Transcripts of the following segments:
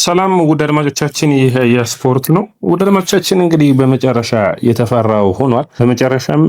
ሰላም ውድ አድማጮቻችን፣ ይህ የስፖርት ነው። ውድ አድማጮቻችን እንግዲህ በመጨረሻ የተፈራው ሆኗል። በመጨረሻም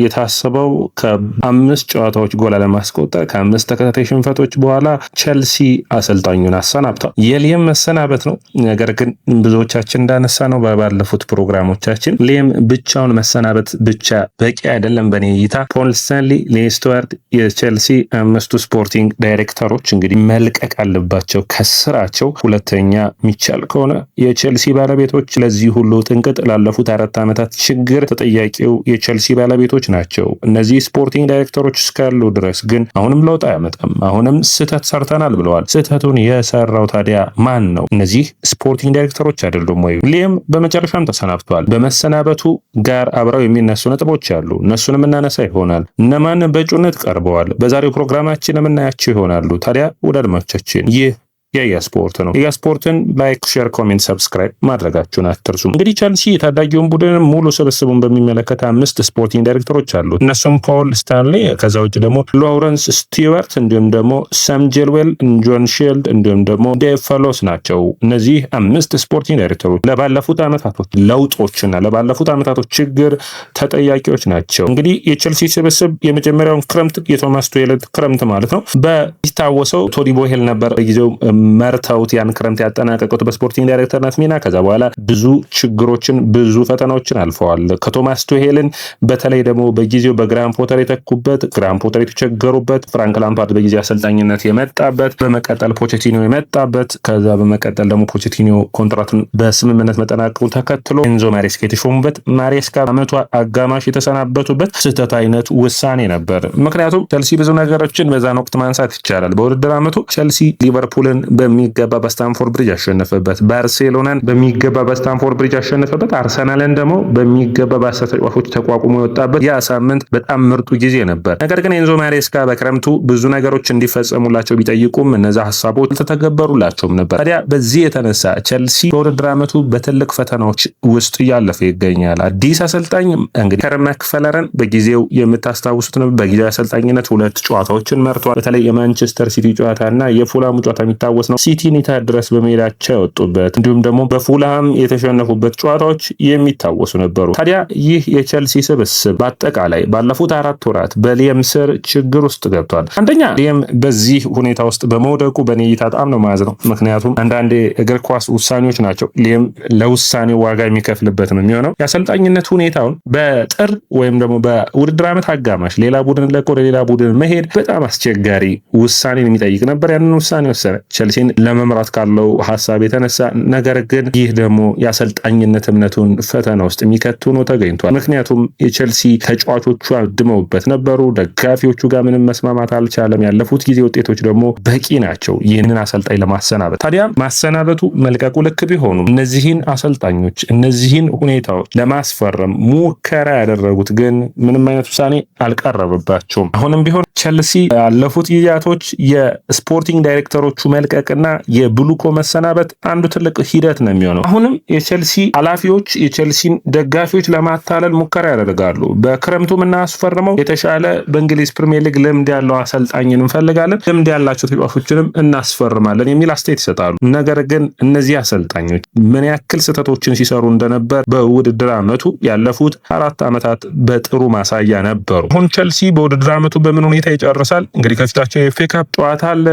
የታሰበው ከ5 ጨዋታዎች ጎል ለማስቆጠር ከ5 ተከታታይ ሽንፈቶች በኋላ ቸልሲ አሰልጣኙን አሰናብቷል። የሊየም መሰናበት ነው። ነገር ግን ብዙዎቻችን እንዳነሳ ነው ባለፉት ፕሮግራሞቻችን ሊየም ብቻውን መሰናበት ብቻ በቂ አይደለም። በኔ እይታ ፖል ስታንሊ፣ ሌኒ ስቱዋርት የቸልሲ 5ቱ ስፖርቲንግ ዳይሬክተሮች እንግዲህ መልቀቅ አለባቸው ከስራቸው። ሁለተኛ ሚቻል ከሆነ የቸልሲ ባለቤቶች ለዚህ ሁሉ ጥንቅጥ ላለፉት 4 ዓመታት ችግር ተጠያቂው የቸልሲ ባለቤቶች ናቸው። እነዚህ ስፖርቲንግ ዳይሬክተሮች እስካሉ ድረስ ግን አሁንም ለውጥ አያመጣም። አሁንም ስህተት ሰርተናል ብለዋል። ስህተቱን የሰራው ታዲያ ማን ነው? እነዚህ ስፖርቲንግ ዳይሬክተሮች አይደሉም ወይ? ሊየም በመጨረሻም ተሰናብቷል። በመሰናበቱ ጋር አብረው የሚነሱ ነጥቦች አሉ። እነሱንም እናነሳ ይሆናል። እነማን በእጩነት ቀርበዋል? በዛሬው ፕሮግራማችን የምናያቸው ይሆናሉ። ታዲያ ወደ አድማጮቻችን ይህ የስፖርት ነው። የስፖርትን ላይክ፣ ሼር፣ ኮሜንት፣ ሰብስክራይብ ማድረጋችሁን አትርሱ። እንግዲህ ቸልሲ የታዳጊውን ቡድን ሙሉ ስብስቡን በሚመለከት 5 ስፖርቲንግ ዳይሬክተሮች አሉት። እነሱም ፖል ስታንሊ፣ ከዛ ውጭ ደግሞ ሎረንስ ስቲዋርት፣ እንዲሁም ደግሞ ሳም ጄልዌል፣ ጆን ሺልድ እንዲሁም ደግሞ ዴቭ ፈሎስ ናቸው። እነዚህ 5 ስፖርቲንግ ዳይሬክተሮች ለባለፉት ዓመታቶች ለውጦችና ለባለፉት ዓመታቶች ችግር ተጠያቂዎች ናቸው። እንግዲህ የቸልሲ ስብስብ የመጀመሪያውን ክረምት የቶማስ ቱሄል ክረምት ማለት ነው በሚታወሰው ቶዲ ቦሄል ነበር በጊዜው መርተውት ያን ክረምት ያጠናቀቁት በስፖርቲንግ ዳይሬክተርነት ሚና። ከዛ በኋላ ብዙ ችግሮችን ብዙ ፈተናዎችን አልፈዋል። ከቶማስ ቱሄልን በተለይ ደግሞ በጊዜው በግራም ፖተር የተኩበት፣ ግራም ፖተር የተቸገሩበት፣ ፍራንክ ላምፓርድ በጊዜ አሰልጣኝነት የመጣበት፣ በመቀጠል ፖቼቲኖ የመጣበት፣ ከዛ በመቀጠል ደግሞ ፖቼቲኖ ኮንትራቱን በስምምነት መጠናቀቁን ተከትሎ ኤንዞ ማሬስካ የተሾሙበት፣ ማሬስካ ዓመቱ አጋማሽ የተሰናበቱበት ስህተት አይነት ውሳኔ ነበር። ምክንያቱም ቸልሲ ብዙ ነገሮችን በዛን ወቅት ማንሳት ይቻላል። በውድድር ዓመቱ ቸልሲ ሊቨርፑልን በሚገባ በስታንፎርድ ብሪጅ ያሸነፈበት፣ ባርሴሎናን በሚገባ በስታንፎርድ ብሪጅ ያሸነፈበት፣ አርሰናልን ደግሞ በሚገባ በ10 ተጫዋቾች ተቋቁሞ የወጣበት ያ ሳምንት በጣም ምርጡ ጊዜ ነበር። ነገር ግን ኤንዞ ማሬስካ በክረምቱ ብዙ ነገሮች እንዲፈጸሙላቸው ቢጠይቁም እነዛ ሀሳቦች አልተተገበሩላቸውም ነበር። ታዲያ በዚህ የተነሳ ቸልሲ በውድድር ዓመቱ በትልቅ ፈተናዎች ውስጥ እያለፈ ይገኛል። አዲስ አሰልጣኝ እንግዲህ ከረም ማክፈለረን በጊዜው የምታስታውሱት ነው። በጊዜው አሰልጣኝነት 2 ጨዋታዎችን መርቷል። በተለይ የማንቸስተር ሲቲ ጨዋታና የፉላሙ ጨዋታ የሚታወስ ነው። ሲቲን ድረስ በሜዳቸው ያወጡበት እንዲሁም ደግሞ በፉልሃም የተሸነፉበት ጨዋታዎች የሚታወሱ ነበሩ። ታዲያ ይህ የቸልሲ ስብስብ በአጠቃላይ ባለፉት 4 ወራት በሊየም ስር ችግር ውስጥ ገብቷል። አንደኛ ሊየም በዚህ ሁኔታ ውስጥ በመውደቁ በኔ እይታ በጣም ነው ማዝነው። ምክንያቱም አንዳንዴ እግር ኳስ ውሳኔዎች ናቸው ሊየም ለውሳኔው ዋጋ የሚከፍልበት ነው የሚሆነው። የአሰልጣኝነት ሁኔታውን በጥር ወይም ደግሞ በውድድር ዓመት አጋማሽ ሌላ ቡድን ለቆ ሌላ ቡድን መሄድ በጣም አስቸጋሪ ውሳኔን የሚጠይቅ ነበር። ያንን ውሳኔ ወሰነ ቸልሲን ለመምራት ካለው ሀሳብ የተነሳ። ነገር ግን ይህ ደግሞ የአሰልጣኝነት እምነቱን ፈተና ውስጥ የሚከቱ ነው ተገኝቷል። ምክንያቱም የቸልሲ ተጫዋቾቹ አድመውበት ነበሩ። ደጋፊዎቹ ጋር ምንም መስማማት አልቻለም። ያለፉት ጊዜ ውጤቶች ደግሞ በቂ ናቸው ይህንን አሰልጣኝ ለማሰናበት። ታዲያ ማሰናበቱ መልቀቁ ልክ ቢሆኑም እነዚህን አሰልጣኞች እነዚህን ሁኔታዎች ለማስፈረም ሙከራ ያደረጉት ግን ምንም አይነት ውሳኔ አልቀረበባቸውም። አሁንም ቢሆን ቸልሲ ያለፉት ጊዜያቶች የስፖርቲንግ ዳይሬክተሮቹ መልቀቅና የብሉኮ መሰናበት አንዱ ትልቅ ሂደት ነው የሚሆነው። አሁንም የቸልሲ ኃላፊዎች የቸልሲን ደጋፊዎች ለማታለል ሙከራ ያደርጋሉ። በክረምቱ የምናስፈርመው የተሻለ በእንግሊዝ ፕሪሚየር ሊግ ልምድ ያለው አሰልጣኝን እንፈልጋለን፣ ልምድ ያላቸው ተጫዋቾችንም እናስፈርማለን የሚል አስተያየት ይሰጣሉ። ነገር ግን እነዚህ አሰልጣኞች ምን ያክል ስህተቶችን ሲሰሩ እንደነበር በውድድር ዓመቱ ያለፉት 4 ዓመታት በጥሩ ማሳያ ነበሩ። አሁን ቸልሲ በውድድር ዓመቱ በምን ሁኔታ ይጨርሳል? እንግዲህ ከፊታቸው የኤፍኤ ካፕ ጨዋታ አለ።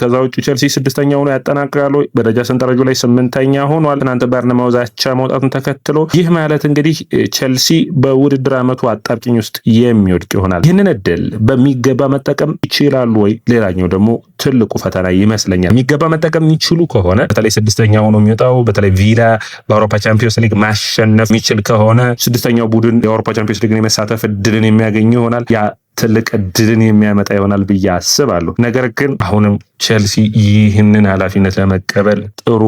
ከዛ ውጭ ቸልሲ 6ኛ ሆኖ ያጠናቅቃሉ። በደረጃ ሰንጠረዡ ላይ 8ኛ ሆኗል። ትናንት በርነማውዝ አቻ መውጣቱን ተከትሎ ይህ ማለት እንግዲህ ቸልሲ በውድድር ዓመቱ አጣብቂኝ ውስጥ የሚወድቅ ይሆናል። ይህንን እድል በሚገባ መጠቀም ይችላሉ ወይ? ሌላኛው ደግሞ ትልቁ ፈተና ይመስለኛል። የሚገባ መጠቀም የሚችሉ ከሆነ በተለይ 6ኛ ሆኖ የሚወጣው በተለይ ቪላ በአውሮፓ ቻምፒዮንስ ሊግ ማሸነፍ የሚችል ከሆነ 6ኛው ቡድን የአውሮፓ ቻምፒዮንስ ሊግን የመሳተፍ እድልን የሚያገኝ ይሆናል። ያ ትልቅ እድልን የሚያመጣ ይሆናል ብዬ አስባለሁ። ነገር ግን አሁንም ቸልሲ ይህንን ኃላፊነት ለመቀበል ጥሩ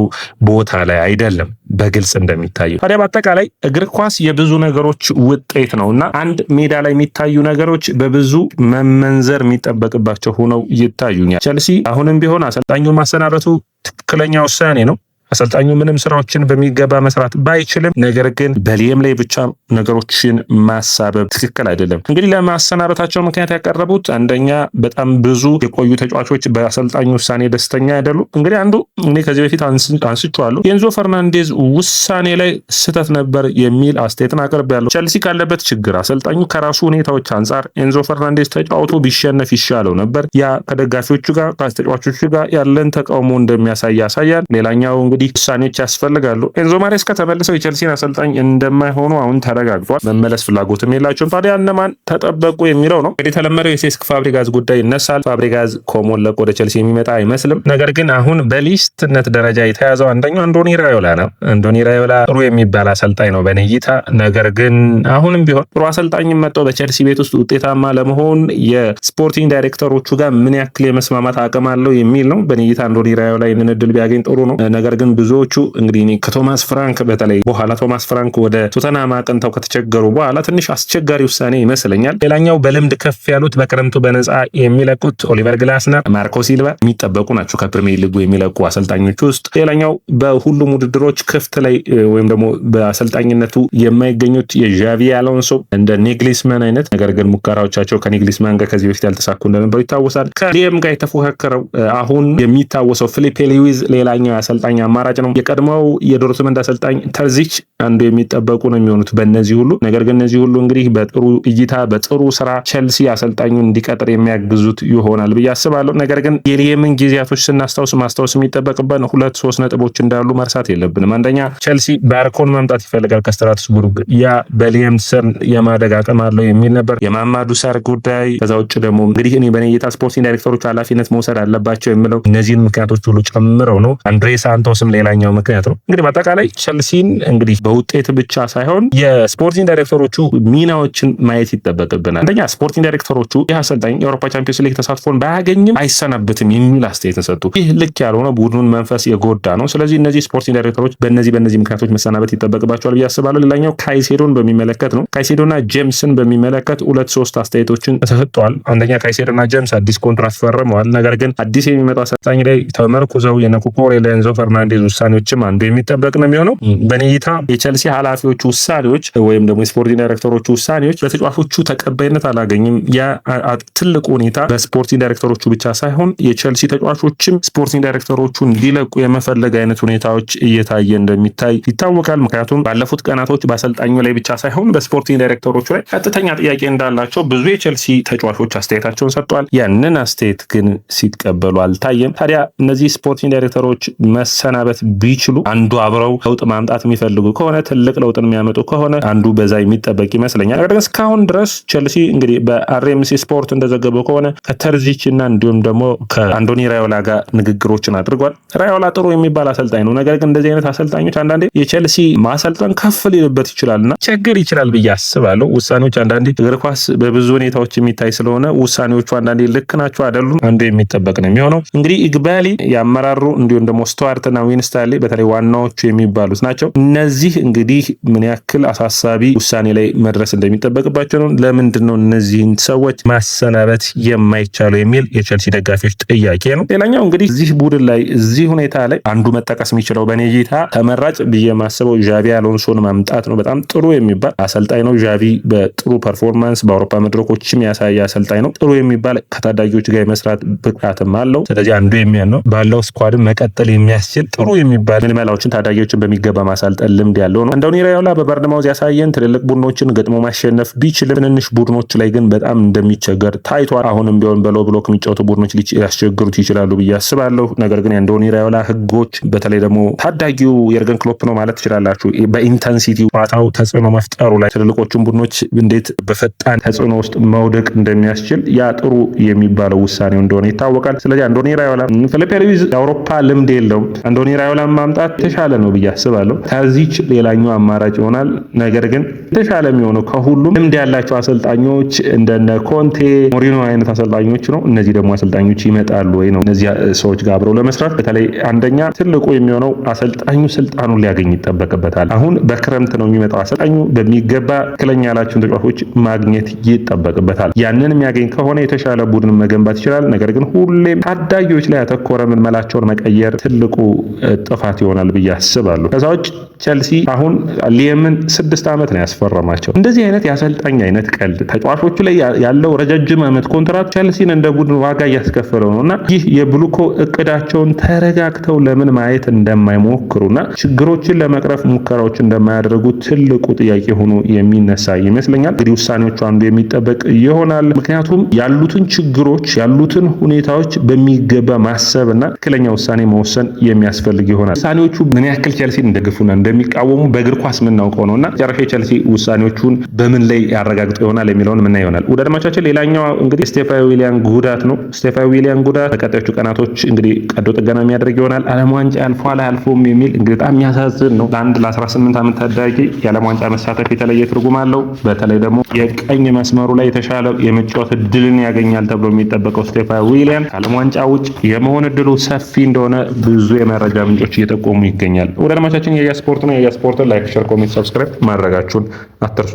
ቦታ ላይ አይደለም በግልጽ እንደሚታየው። ታዲያ በአጠቃላይ እግር ኳስ የብዙ ነገሮች ውጤት ነውና አንድ ሜዳ ላይ የሚታዩ ነገሮች በብዙ መመንዘር የሚጠበቅባቸው ሆነው ይታዩኛል። ቸልሲ አሁንም ቢሆን አሰልጣኙን ማሰናበቱ ትክክለኛ ውሳኔ ነው። አሰልጣኙ ምንም ስራዎችን በሚገባ መስራት ባይችልም፣ ነገር ግን በሊየም ላይ ብቻ ነገሮችን ማሳበብ ትክክል አይደለም። እንግዲህ ለማሰናበታቸው ምክንያት ያቀረቡት አንደኛ በጣም ብዙ የቆዩ ተጫዋቾች በአሰልጣኙ ውሳኔ ደስተኛ አይደሉም። እንግዲህ አንዱ እኔ ከዚህ በፊት አንስቼዋለሁ፣ የኤንዞ ፈርናንዴዝ ውሳኔ ላይ ስህተት ነበር የሚል አስተያየትን አቅርቤያለሁ። ቸልሲ ካለበት ችግር አሰልጣኙ ከራሱ ሁኔታዎች አንጻር ኤንዞ ፈርናንዴዝ ተጫውቶ ቢሸነፍ ይሻለው ነበር። ያ ከደጋፊዎቹ ጋር ከተጫዋቾቹ ጋር ያለን ተቃውሞ እንደሚያሳይ ያሳያል። ሌላኛው እንግዲህ ውሳኔዎች ያስፈልጋሉ። ኤንዞ ማሬስካ ተመልሰው የቸልሲን አሰልጣኝ እንደማይሆኑ አሁን ተረጋግጧል። መመለስ ፍላጎትም የላቸውም። ታዲያ እነማን ተጠበቁ የሚለው ነው። እንግዲህ የተለመደው የሴስክ ፋብሪጋዝ ጉዳይ ይነሳል። ፋብሪጋዝ ኮሞን ለቆ ወደ ቸልሲ የሚመጣ አይመስልም። ነገር ግን አሁን በሊስትነት ደረጃ የተያዘው አንደኛው አንዶኒ ራዮላ ነው። አንዶኒ ራዮላ ጥሩ የሚባል አሰልጣኝ ነው በኔ እይታ። ነገር ግን አሁንም ቢሆን ጥሩ አሰልጣኝ መጥተው በቸልሲ ቤት ውስጥ ውጤታማ ለመሆን የስፖርቲንግ ዳይሬክተሮቹ ጋር ምን ያክል የመስማማት አቅም አለው የሚል ነው። በኔ እይታ አንዶኒ ራዮላ ይህንን እድል ቢያገኝ ጥሩ ነው። ነገር ግን ብዙዎቹ እንግዲህ ከቶማስ ፍራንክ በተለይ በኋላ ቶማስ ፍራንክ ወደ ቶተንሃም አቅንተው ከተቸገሩ በኋላ ትንሽ አስቸጋሪ ውሳኔ ይመስለኛል። ሌላኛው በልምድ ከፍ ያሉት በክረምቱ በነፃ የሚለቁት ኦሊቨር ግላስነር፣ ማርኮ ሲልቫ የሚጠበቁ ናቸው ከፕሪሚየር ሊጉ የሚለቁ አሰልጣኞች ውስጥ። ሌላኛው በሁሉም ውድድሮች ክፍት ላይ ወይም ደግሞ በአሰልጣኝነቱ የማይገኙት የዣቪ አሎንሶ እንደ ኒግሊስማን አይነት ነገር ግን ሙከራዎቻቸው ከኒግሊስማን ጋር ከዚህ በፊት ያልተሳኩ እንደነበሩ ይታወሳል። ከሊየም ጋር የተፎካከረው አሁን የሚታወሰው ፊሊፔ ሉዊዝ ሌላኛው የአሰልጣኝ አማራጭ ነው። የቀድሞው የዶርትመንድ አሰልጣኝ ተርዚች አንዱ የሚጠበቁ ነው የሚሆኑት በእነዚህ ሁሉ። ነገር ግን እነዚህ ሁሉ እንግዲህ በጥሩ እይታ በጥሩ ስራ ቸልሲ አሰልጣኙን እንዲቀጥር የሚያግዙት ይሆናል ብዬ አስባለሁ። ነገር ግን የሊየምን ጊዜያቶች ማስታወስ የሚጠበቅበት 2-3 ነጥቦች እንዳሉ መርሳት የለብንም። አንደኛ ቸልሲ ባርኮን ማምጣት ይፈልጋል ከስትራስቡርግ። ያ በሊየም ስር የማደግ አቅም አለው የሚል ነበር። የማማዱ ሳር ጉዳይ። ከዛ ውጭ ደግሞ እንግዲህ እኔ በኔ እይታ ስፖርቲንግ ዳይሬክተሮች ኃላፊነት መውሰድ አለባቸው የምለው እነዚህን ምክንያቶች ሁሉ ጨምረው ነው። አንድሬ ሳንቶስም ሌላኛው ምክንያት ነው። እንግዲህ በአጠቃላይ ቸልሲን እንግዲህ በውጤት ብቻ ሳይሆን የስፖርቲንግ ዳይሬክተሮቹ ሚናዎችን ማየት ይጠበቅብናል። አንደኛ ስፖርቲንግ ዳይሬክተሮቹ ይህ አሰልጣኝ የአውሮፓ ቻምፒዮንስ ሊግ ተሳትፎን ባያገኝም አይሰናበትም የሚል አስተያየት ሰጡ። ይህ ልክ ያልሆነ ቡድኑን መንፈስ የጎዳ ነው። ስለዚህ እነዚህ ስፖርቲንግ ዳይሬክተሮች በእነዚህ ምክንያቶች መሰናበት ይጠበቅባቸዋል ብዬ አስባለሁ። ሌላኛው ካይሴዶን በሚመለከት ነው። ካይሴዶና ጄምስን በሚመለከት 2-3 አስተያየቶችን ተሰጥተዋል። አንደኛ ካይሴዶና ጄምስ አዲስ ኮንትራት ፈርመዋል። ነገር ግን አዲስ የሚመጣ አሰልጣኝ ላይ ተመርኩዘው የነኩኮሬ ለኤንዞ ፈርናንዴዝ ውሳኔዎችም አንዱ የሚጠበቅ ነው የሚሆነው። በኔ እይታ የቸልሲ ኃላፊዎቹ ውሳኔዎች ወይም ደግሞ የስፖርቲንግ ዳይሬክተሮቹ ውሳኔዎች በተጫዋቾቹ ተቀባይነት አላገኝም። ያ ትልቁ ሁኔታ በስፖርቲንግ ዳይሬክተሮቹ ብቻ ሳይሆን የቸልሲ ተጫዋቾችም ስፖርቲንግ ዳይሬክተሮቹ እንዲለቁ የመፈለግ አይነት ሁኔታዎች እየታየ እንደሚታይ ይታወቃል። ምክንያቱም ባለፉት ቀናቶች በአሰልጣኙ ላይ ብቻ ሳይሆን በስፖርቲንግ ዳይሬክተሮቹ ላይ ቀጥተኛ ጥያቄ እንዳላቸው ብዙ የቸልሲ ተጫዋቾች አስተያየታቸውን ሰጥተዋል። ያንን አስተያየት ግን ሲቀበሉ አልታየም። ታዲያ እነዚህ ስፖርቲንግ ዳይሬክተሮች መሰናበት ቢችሉ አንዱ አብረው ለውጥ ማምጣት የሚፈልጉ ከሆነ ትልቅ ለውጥን የሚያመጡ ከሆነ አንዱ በዛ የሚጠበቅ ይመስለኛል። ነገር ግን እስካሁን ድረስ ቸልሲ እንግዲህ በአርኤምሲ ስፖርት እንደዘገበው ከሆነ ከተርዚች እና እንዲሁም ደግሞ ከአንዶኒ ራዮላ ጋር ንግግሮችን አድርጓል። ራዮላ ጥሩ የሚባል አሰልጣኝ ነው። ነገር ግን እንደዚህ አይነት አሰልጣኞች አንዳንዴ የቸልሲ ማሰልጠን ከፍ ሊልበት ይችላልና ቸግር ይችላል ብዬ አስባለሁ። ውሳኔዎች አንዳንዴ እግር ኳስ በብዙ ሁኔታዎች የሚታይ ስለሆነ ውሳኔዎቹ አንዳንዴ ልክ ናቸው አይደሉም አንዱ የሚጠበቅ ነው የሚሆነው። እንግዲህ ኢግባሊ ያመራሩ እንዲሁም ደግሞ ስቱዋርትና ዊንስታንሌ በተለይ ዋናዎቹ የሚባሉት ናቸው። እነዚህ እንግዲህ ምን ያክል አሳሳቢ ውሳኔ ላይ መድረስ እንደሚጠበቅባቸው ነው። ለምንድን ነው እነዚህን ሰዎች ማሰናበት የማይቻለው የሚል የቸልሲ ደጋፊዎች ጥያቄ ነው። ሌላኛው እንግዲህ እዚህ ቡድን ላይ እዚህ ሁኔታ ላይ አንዱ መጠቀስ የሚችለው በኔ እይታ ተመራጭ ብዬ የማስበው ዣቪ አሎንሶን ማምጣት ነው። በጣም ጥሩ የሚባል አሰልጣኝ ነው። ዣቪ በጥሩ ፐርፎርማንስ በአውሮፓ መድረኮችም ያሳየ አሰልጣኝ ነው። ጥሩ የሚባል ከታዳጊዎች ጋር የመስራት ብቃትም አለው። ስለዚህ አንዱ የሚያን ነው ባለው ስኳድን መቀጠል የሚያስችል ጥሩ የሚባል ምልመላዎችን ታዳጊዎችን በሚገባ ማሳልጠን ልምድ ያለው ነው። አንዶኒ ራዮላ በበርንማውዝ ያሳየን ትልልቅ ቡድኖችን ገጥሞ ማሸነፍ ቢችልም ትንንሽ ቡድኖች ላይ ግን በጣም እንደሚቸገር ታይቷል። አሁንም ቢሆን በሎ ብሎክ የሚጫወቱ ቡድኖች ሊያስቸግሩት ይችላሉ ብዬ አስባለሁ። ነገር ግን የአንዶኒ ራዮላ ህጎች በተለይ ደግሞ ታዳጊው የርገን ክሎፕ ነው ማለት ትችላላችሁ። በኢንተንሲቲ ጨዋታው ተጽዕኖ መፍጠሩ ላይ ትልልቆቹን ቡድኖች እንዴት በፈጣን ተጽዕኖ ውስጥ መውደቅ እንደሚያስችል ያ ጥሩ የሚባለው ውሳኔው እንደሆነ ይታወቃል። ስለዚህ አንዶኒ ራዮላ ፊሊፔ ሉዊዝ የአውሮፓ ልምድ የለውም። አንዶኒ ራዮላ ማምጣት የተሻለ ነው ብዬ አስባለሁ። ተርዚች ሌላኛው አማራጭ ይሆናል። ነገር ግን የተሻለ የሚሆነው ከሁሉም ልምድ ያላቸው አሰልጣኞች እንደነ ኮንቴ፣ ሞሪኖ አይነት አሰልጣኞች ነው። እነዚህ ደግሞ አሰልጣኞች ይመጣሉ ወይ ነው እነዚህ ሰዎች ጋር አብረው ለመስራት። በተለይ አንደኛ ትልቁ የሚሆነው አሰልጣኙ ስልጣኑን ሊያገኝ ይጠበቅበታል። አሁን በክረምት ነው የሚመጣው። አሰልጣኙ በሚገባ ትክክለኛ ያላቸውን ተጫዋቾች ማግኘት ይጠበቅበታል። ያንን የሚያገኝ ከሆነ የተሻለ ቡድን መገንባት ይችላል። ነገር ግን ሁሌም ታዳጊዎች ላይ ያተኮረ ምልመላቸውን መቀየር ትልቁ ጥፋት ይሆናል ብዬ አስባለሁ። ከዛ ውጭ ቸልሲ አሁን ሊየምን 6 ዓመት ነው ያስፈረማቸው። እንደዚህ አይነት የአሰልጣኝ አይነት ቀልድ ተጫዋቾቹ ላይ ያለው ረጃጅም ዓመት ኮንትራት ቸልሲን እንደ ቡድን ዋጋ እያስከፈለው ነውና ይህ የብሉኮ እቅዳቸውን ተረጋግተው ለምን ማየት እንደማይሞክሩና ችግሮችን ለመቅረፍ ሙከራዎች እንደማያደርጉ ትልቁ ጥያቄ ሆኖ የሚነሳ ይመስለኛል። እንግዲህ ውሳኔዎቹ አንዱ የሚጠበቅ ይሆናል። ምክንያቱም ያሉትን ችግሮች ያሉትን ሁኔታዎች በሚገባ ማሰብና ትክክለኛ ውሳኔ መወሰን የሚያስፈልግ ይሆናል። ውሳኔዎቹ ምን ያክል ቸልሲን እንደግፉና እንደሚቃወሙ በእግር ኳስ የምናውቀው ነውና ጨረሻ ቸልሲ ውሳኔዎቹን በምን ላይ ያረጋግጡ ይሆናል የሚለውን ምን ይሆናል። ወደ አድማቻችን ሌላኛው እንግዲህ ስቴፋኒ ዊሊያን ጉዳት ነው። ስቴፋኒ ዊሊያን ጉዳት በቀጣዮቹ ቀናቶች እንግዲህ ቀዶ ጥገና የሚያደርግ ይሆናል። ዓለም ዋንጫ ያልፏል አያልፎም የሚል እንግዲህ በጣም የሚያሳዝን ነው። ለአንድ ለ18 ዓመት ታዳጊ የዓለም ዋንጫ መሳተፍ የተለየ ትርጉም አለው። በተለይ ደግሞ የቀኝ መስመሩ ላይ የተሻለ የመጫወት እድልን ያገኛል ተብሎ የሚጠበቀው ስቴፋኒ ዊሊያን ከዓለም ዋንጫ ውጭ የመሆን እድሉ ሰፊ እንደሆነ ብዙ የመረጃ ምንጮች እየጠቆሙ ይገኛል። ወደ አድማቻችን የያ ስፖርት ነው። የያ ስፖርትን ላይክ፣ ሼር፣ ኮሜንት፣ ሰብስክራይብ ማድረጋችሁን አትርሱ።